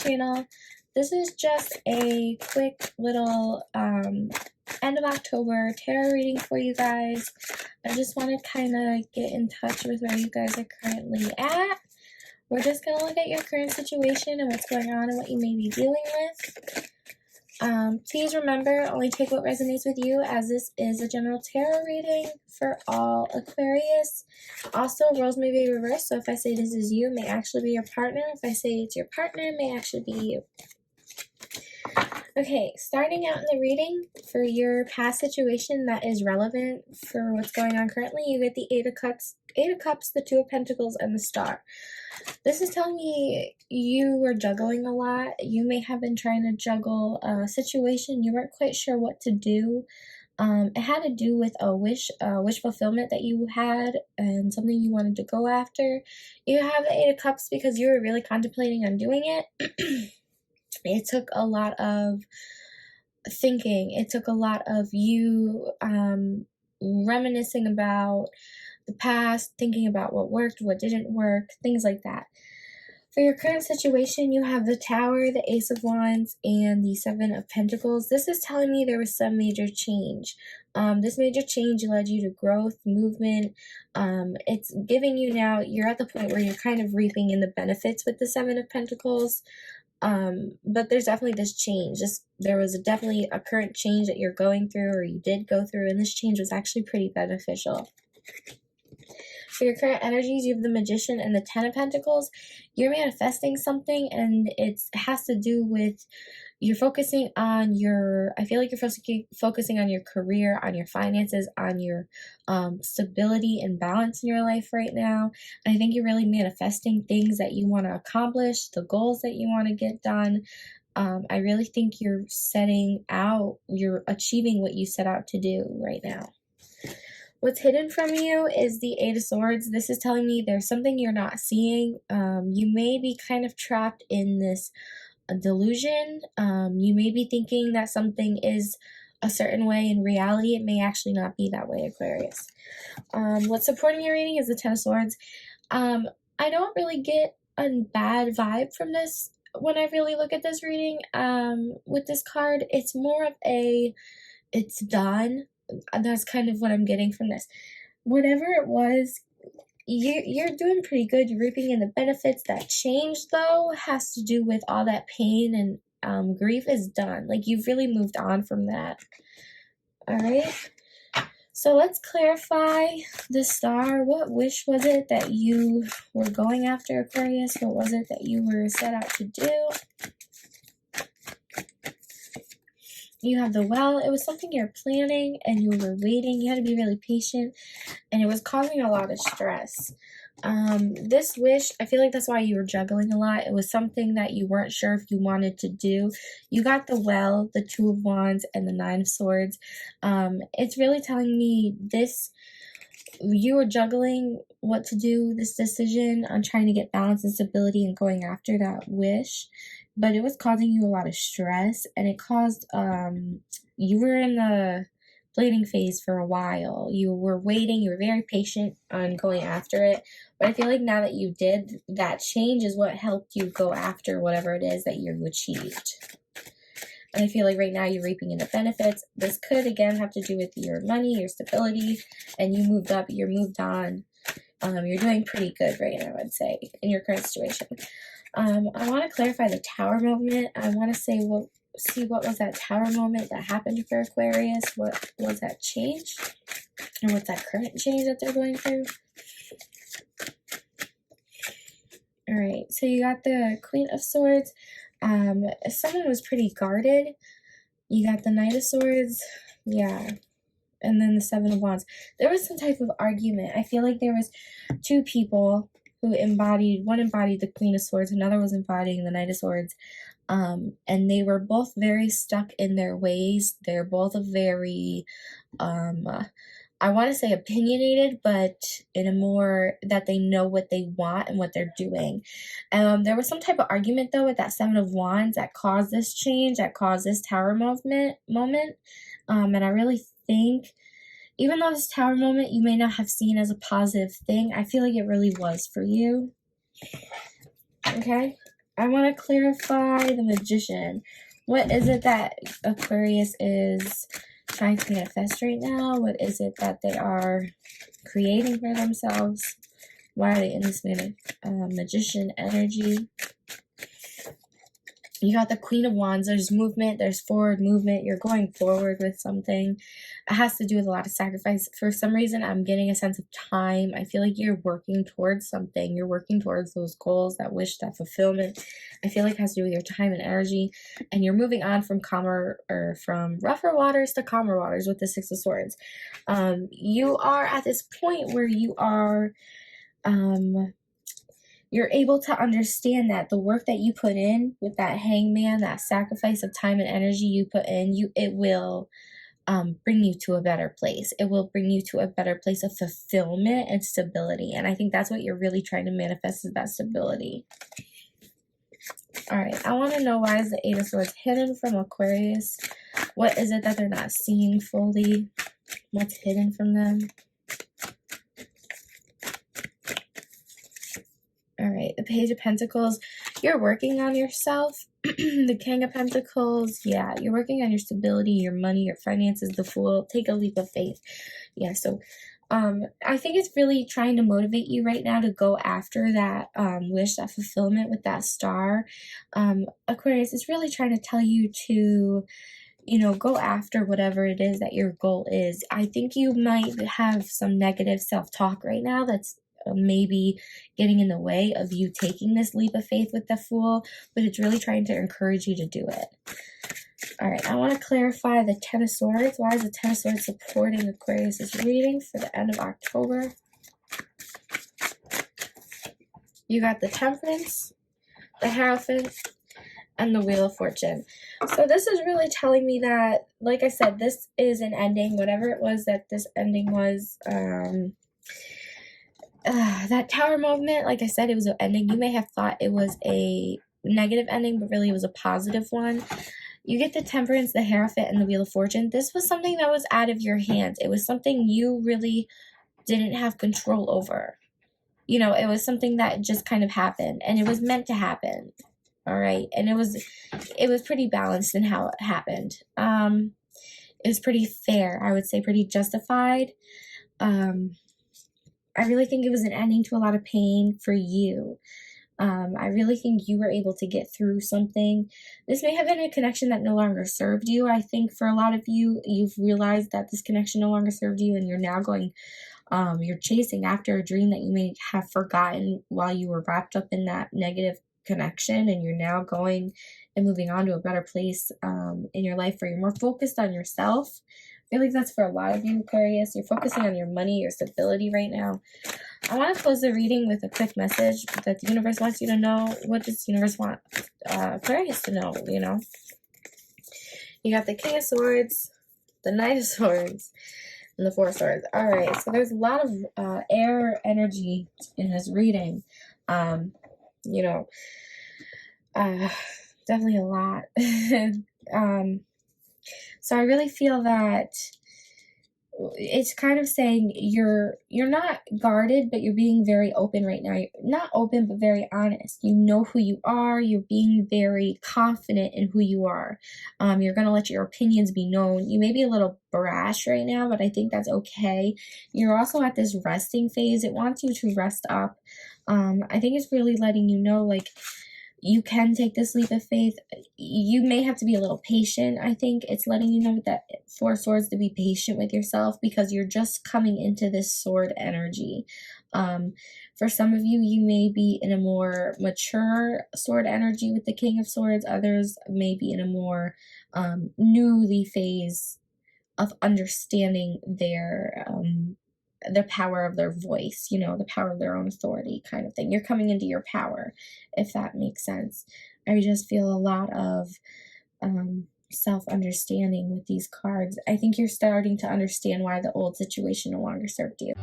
channel. This is just a quick little end of October tarot reading for you guys. I just want to kind of get in touch with where you guys are currently at. We're just going to look at your current situation and what's going on and what you may be dealing with. Please remember, only take what resonates with you, as this is a general tarot reading for all Aquarius. Also, roles may be reversed, so if I say this is you, it may actually be your partner. If I say it's your partner, it may actually be you. Okay, starting out in the reading, for your past situation that is relevant for what's going on currently, you get the Eight of Cups, the Two of Pentacles, and the Star. This is telling me you were juggling a lot. You may have been trying to juggle a situation. You weren't quite sure what to do. It had to do with a wish fulfillment that you had and something you wanted to go after. You have the Eight of Cups because you were really contemplating on doing it. It took a lot of thinking. It took a lot of you reminiscing about the past, thinking about what worked, what didn't work, things like that. For your current situation, you have the Tower, the Ace of Wands, and the Seven of Pentacles. This is telling me there was some major change. This major change led you to growth, movement. It's giving you now, you're at the point where you're kind of reaping in the benefits with the Seven of Pentacles. But there's definitely this change. There was definitely a current change that you're going through, or you did go through, and this change was actually pretty beneficial. For your current energies, you have the Magician and the Ten of Pentacles. You're manifesting something, and it has to do with you're focusing on your, I feel like you're focusing on your career, on your finances, on your stability and balance in your life right now. And I think you're really manifesting things that you want to accomplish, the goals that you want to get done. I really think you're achieving what you set out to do right now. What's hidden from you is the Eight of Swords. This is telling me there's something you're not seeing. You may be kind of trapped in this delusion. You may be thinking that something is a certain way. In reality, it may actually not be that way, Aquarius. What's supporting your reading is the Ten of Swords. I don't really get a bad vibe from this when I really look at this reading. With this card, it's more of it's done. That's kind of what I'm getting from this. Whatever it was, you're doing pretty good. You're reaping in the benefits. That change, though, has to do with all that pain and grief is done. Like, you've really moved on from that. All right? So let's clarify the Star. What wish was it that you were going after, Aquarius? What was it that you were set out to do? You have the Well. It was something you're planning and you were waiting. You had to be really patient, and it was causing a lot of stress. This wish, I feel like that's why you were juggling a lot. It was something that you weren't sure if you wanted to do. You got the Well, the Two of Wands, and the Nine of Swords. It's really telling me you were juggling what to do, this decision on trying to get balance and stability and going after that wish. But it was causing you a lot of stress, and it caused, you were in the waiting phase for a while. You were waiting, you were very patient on going after it. But I feel like now that you did, that change is what helped you go after whatever it is that you achieved. And I feel like right now you're reaping in the benefits. This could, again, have to do with your money, your stability, and you moved up, you're moved on. You're doing pretty good right now, I'd say, in your current situation. I want to clarify the Tower moment. I want to see what was that Tower moment that happened for Aquarius. What was that change? And what's that current change that they're going through? Alright, so you got the Queen of Swords. Someone was pretty guarded. You got the Knight of Swords. Yeah. And then the Seven of Wands. There was some type of argument. I feel like there was two people who one embodied the Queen of Swords, another was embodying the Knight of Swords, and they were both very stuck in their ways. They're both very, I want to say opinionated, but in a more that they know what they want and what they're doing. There was some type of argument, though, with that Seven of Wands that caused this change, that caused this Tower moment, and I really think, even though this Tower moment you may not have seen as a positive thing, I feel like it really was for you. Okay? I want to clarify the Magician. What is it that Aquarius is trying to manifest right now? What is it that they are creating for themselves? Why are they in this Magician energy? You got the Queen of Wands. There's movement. There's forward movement. You're going forward with something. It has to do with a lot of sacrifice. For some reason, I'm getting a sense of time. I feel like you're working towards something. You're working towards those goals, that wish, that fulfillment. I feel like it has to do with your time and energy. And you're moving on from from rougher waters to calmer waters with the Six of Swords. You are at this point where you are... you're able to understand that the work that you put in with that Hangman, that sacrifice of time and energy you put in, it will bring you to a better place. It will bring you to a better place of fulfillment and stability. And I think that's what you're really trying to manifest, is that stability. All right, I want to know, why is the Eight of Swords hidden from Aquarius? What is it that they're not seeing fully? What's hidden from them? All right, the Page of Pentacles. You're working on yourself. The King of Pentacles. Yeah, you're working on your stability, your money, your finances. The Fool. Take a leap of faith. Yeah, so I think it's really trying to motivate you right now to go after that wish, that fulfillment with that Star. Aquarius, is really trying to tell you to, you know, go after whatever it is that your goal is. I think you might have some negative self-talk right now that's maybe getting in the way of you taking this leap of faith with the Fool, but it's really trying to encourage you to do it. All right, I want to clarify the Ten of Swords. Why is the Ten of Swords supporting Aquarius's reading for the end of October? You got the Temperance, the Hierophant, and the Wheel of Fortune. So this is really telling me that, like I said, this is an ending, whatever it was that this ending was. That Tower movement, like I said, it was an ending. You may have thought it was a negative ending, but really it was a positive one. You get the Temperance, the Hierophant, and the Wheel of Fortune. This was something that was out of your hands. It was something you really didn't have control over. You know, it was something that just kind of happened, and it was meant to happen. All right, and it was pretty balanced in how it happened. It was pretty fair, I would say, pretty justified. I really think it was an ending to a lot of pain for you. I really think you were able to get through something. This may have been a connection that no longer served you. I think for a lot of you, you've realized that this connection no longer served you, and you're now going, you're chasing after a dream that you may have forgotten while you were wrapped up in that negative connection, and you're now going and moving on to a better place in your life where you're more focused on yourself. I feel like that's for a lot of you, Aquarius. You're focusing on your money, your stability right now. I want to close the reading with a quick message that the universe wants you to know. What does the universe want Aquarius to know, you know? You got the King of Swords, the Knight of Swords, and the Four of Swords. All right, so there's a lot of air energy in this reading. You know, definitely a lot. So I really feel that it's kind of saying you're not guarded, but you're being very open right now. You're not open, but very honest. You know who you are. You're being very confident in who you are. You're going to let your opinions be known. You may be a little brash right now, but I think that's okay. You're also at this resting phase. It wants you to rest up. I think it's really letting you know, like, you can take this leap of faith. You may have to be a little patient. I think it's letting you know with that Four of Swords to be patient with yourself, because you're just coming into this sword energy. For some of you, you may be in a more mature sword energy with the King of Swords. Others may be in a more newly phase of understanding the power of their voice, you know, the power of their own authority kind of thing. You're coming into your power, if that makes sense. I just feel a lot of self-understanding with these cards. I think you're starting to understand why the old situation no longer served you.